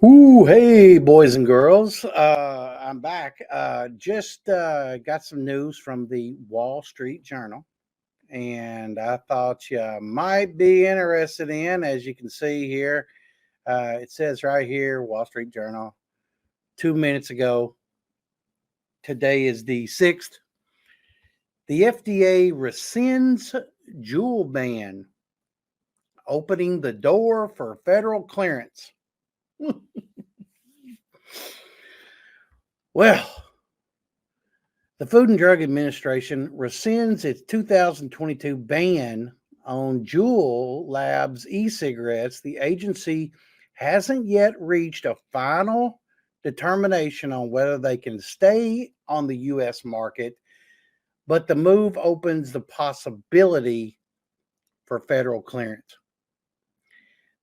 Ooh, hey, boys and girls. I'm back. Just got some news from the Wall Street Journal, and I thought you might be interested in. As you can see here, it says right here, Wall Street Journal, 2 minutes ago. Today is the 6th. The FDA rescinds jewel ban, opening the door for federal clearance. Well, the Food and Drug Administration rescinds its 2022 ban on Juul Labs e-cigarettes. The agency hasn't yet reached a final determination on whether they can stay on the U.S. market, but the move opens the possibility for federal clearance.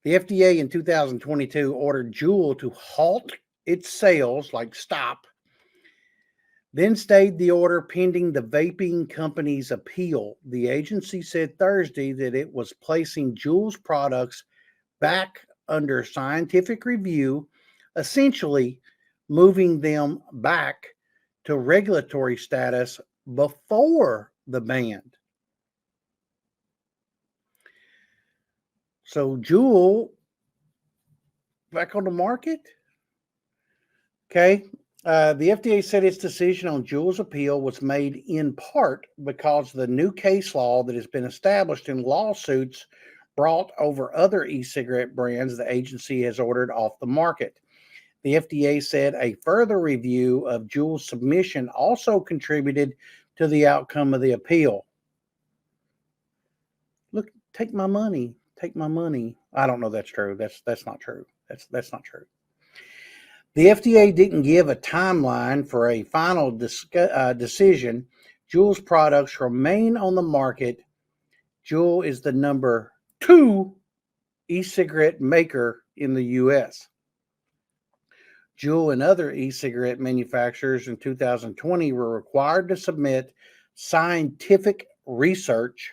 The FDA in 2022 ordered Juul to halt its sales, like stop, then stayed the order pending the vaping company's appeal. The agency said Thursday that it was placing Juul's products back under scientific review, essentially moving them back to regulatory status before the ban. So Juul back on the market? Okay. The FDA said its decision on Juul's appeal was made in part because of the new case law that has been established in lawsuits brought over other e-cigarette brands the agency has ordered off the market. The FDA said a further review of Juul's submission also contributed to the outcome of the appeal. Look, take my money. Take my money. I don't know that's true. That's not true. That's not true. The FDA didn't give a timeline for a final decision. Juul's products remain on the market. Juul is the number 2 e-cigarette maker in the U.S. Juul and other e-cigarette manufacturers in 2020 were required to submit scientific research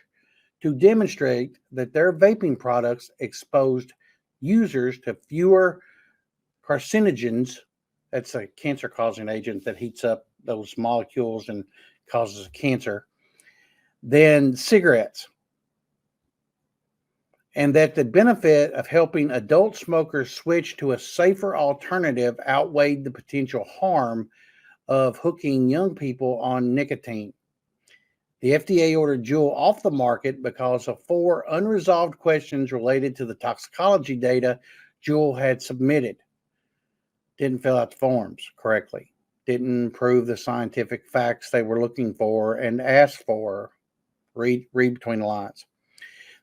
to demonstrate that their vaping products exposed users to fewer carcinogens. That's a cancer-causing agent that heats up those molecules and causes cancer, than cigarettes. And that the benefit of helping adult smokers switch to a safer alternative outweighed the potential harm of hooking young people on nicotine. The FDA ordered Juul off the market because of 4 unresolved questions related to the toxicology data Juul had submitted. Didn't fill out the forms correctly, didn't prove the scientific facts they were looking for and asked for. Read between the lines.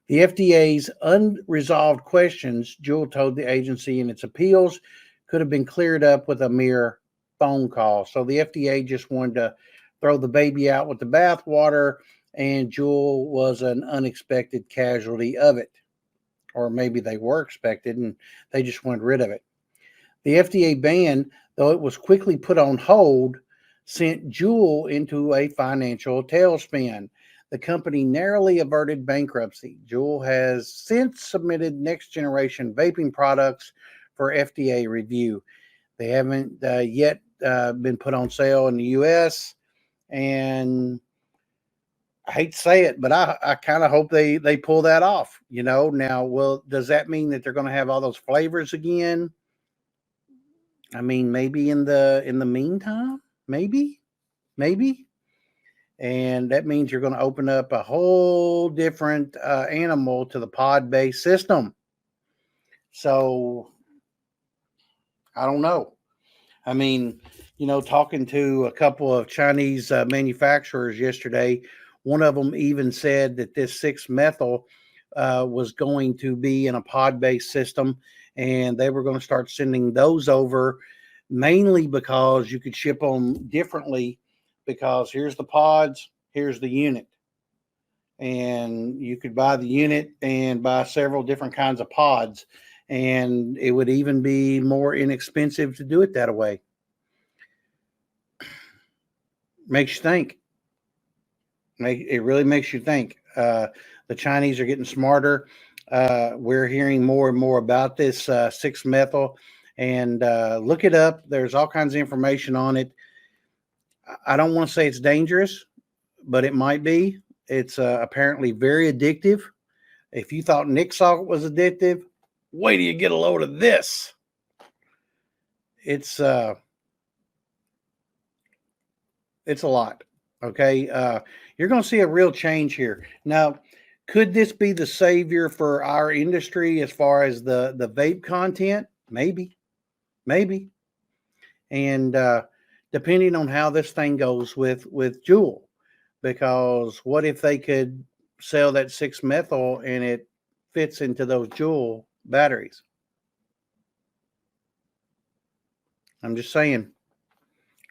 The FDA's unresolved questions, Juul told the agency in its appeals, could have been cleared up with a mere phone call. So the FDA just wanted to throw the baby out with the bathwater, and Juul was an unexpected casualty of it. Or maybe they were expected and they just wanted rid of it. The FDA ban, though it was quickly put on hold, sent Juul into a financial tailspin. The company narrowly averted bankruptcy. Juul has since submitted next-generation vaping products for FDA review. They haven't yet been put on sale in the U.S., and I hate to say it, but I kind of hope they pull that off. Now, well, does that mean that they're going to have all those flavors again? I mean, maybe in the meantime, maybe, and that means you're going to open up a whole different animal to the pod-based system. So I don't know. I mean, talking to a couple of Chinese manufacturers yesterday, one of them even said that this 6-methyl was going to be in a pod-based system, and they were going to start sending those over, mainly because you could ship them differently, because here's the pods, here's the unit. And you could buy the unit and buy several different kinds of pods, and it would even be more inexpensive to do it that way. Makes you think. It really makes you think. The Chinese are getting smarter. We're hearing more and more about this 6-methyl, and look it up. There's all kinds of information on it. I don't want to say it's dangerous, but it might be. It's apparently very addictive. If you thought Nick Salt was addictive, wait till you get a load of this. It's a lot. Okay, you're going to see a real change here. Now, could this be the savior for our industry as far as the vape content? Maybe. And depending on how this thing goes with Juul, because what if they could sell that 6-methyl and it fits into those Juul batteries? I'm just saying,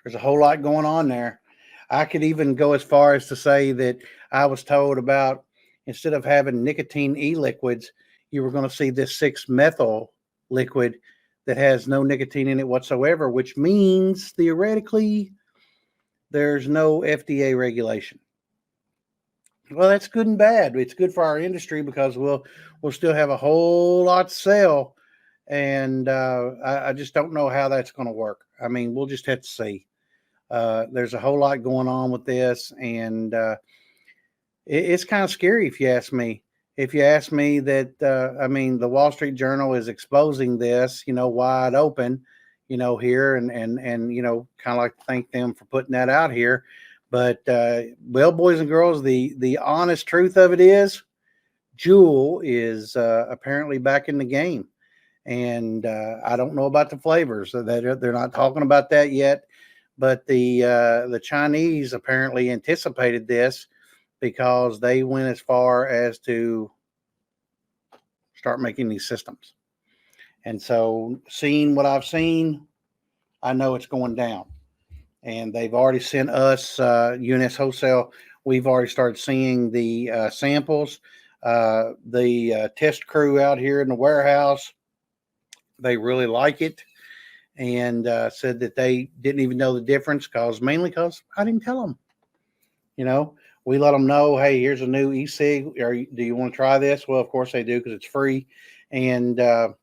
there's a whole lot going on there. I could even go as far as to say that I was told about, instead of having nicotine e-liquids, you were going to see this 6-methyl liquid that has no nicotine in it whatsoever, which means theoretically there's no FDA regulation. Well, that's good and bad. It's good for our industry because we'll still have a whole lot to sell, and I just don't know how that's going to work. I mean, we'll just have to see. There's a whole lot going on with this, and it's kind of scary if you ask me. If you ask me that, I mean, the Wall Street Journal is exposing this, wide open, here, and kind of like to thank them for putting that out here. But well, boys and girls, the honest truth of it is, Juul is apparently back in the game, and I don't know about the flavors. They're not talking about that yet. But the Chinese apparently anticipated this because they went as far as to start making these systems. And so, seeing what I've seen, I know it's going down. And they've already sent us, UNS Wholesale, we've already started seeing the samples. The test crew out here in the warehouse, they really like it. And said that they didn't even know the difference mainly because I didn't tell them. We let them know, hey, here's a new e-cig. Do you want to try this? Well, of course they do because it's free, and kind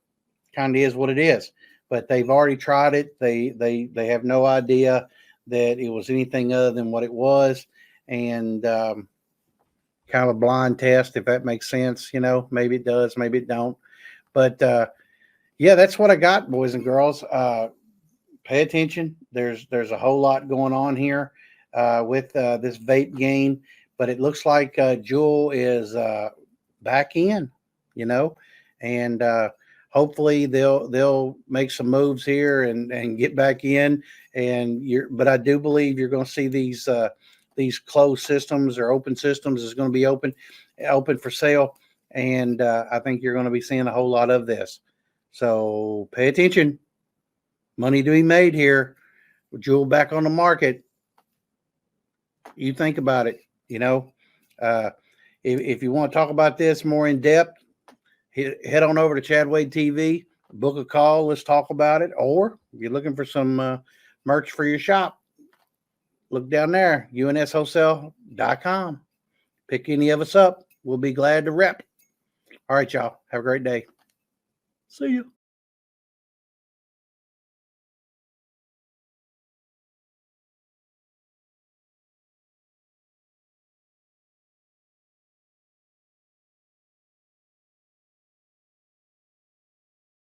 of is what it is. But they've already tried it. They have no idea that it was anything other than what it was, and kind of a blind test, if that makes sense. Maybe it does, maybe it don't. But yeah, that's what I got, boys and girls. Pay attention. There's a whole lot going on here with this vape game, but it looks like Juul is back in, and hopefully they'll make some moves here and get back in. But I do believe you're going to see these closed systems or open systems is going to be open for sale, and I think you're going to be seeing a whole lot of this. So pay attention. Money to be made here. With Juul back on the market. You think about it. If you want to talk about this more in depth, head on over to Chad Wade TV, book a call. Let's talk about it. Or if you're looking for some merch for your shop, look down there, unswholesale.com. Pick any of us up. We'll be glad to rep. All right, y'all. Have a great day. See you.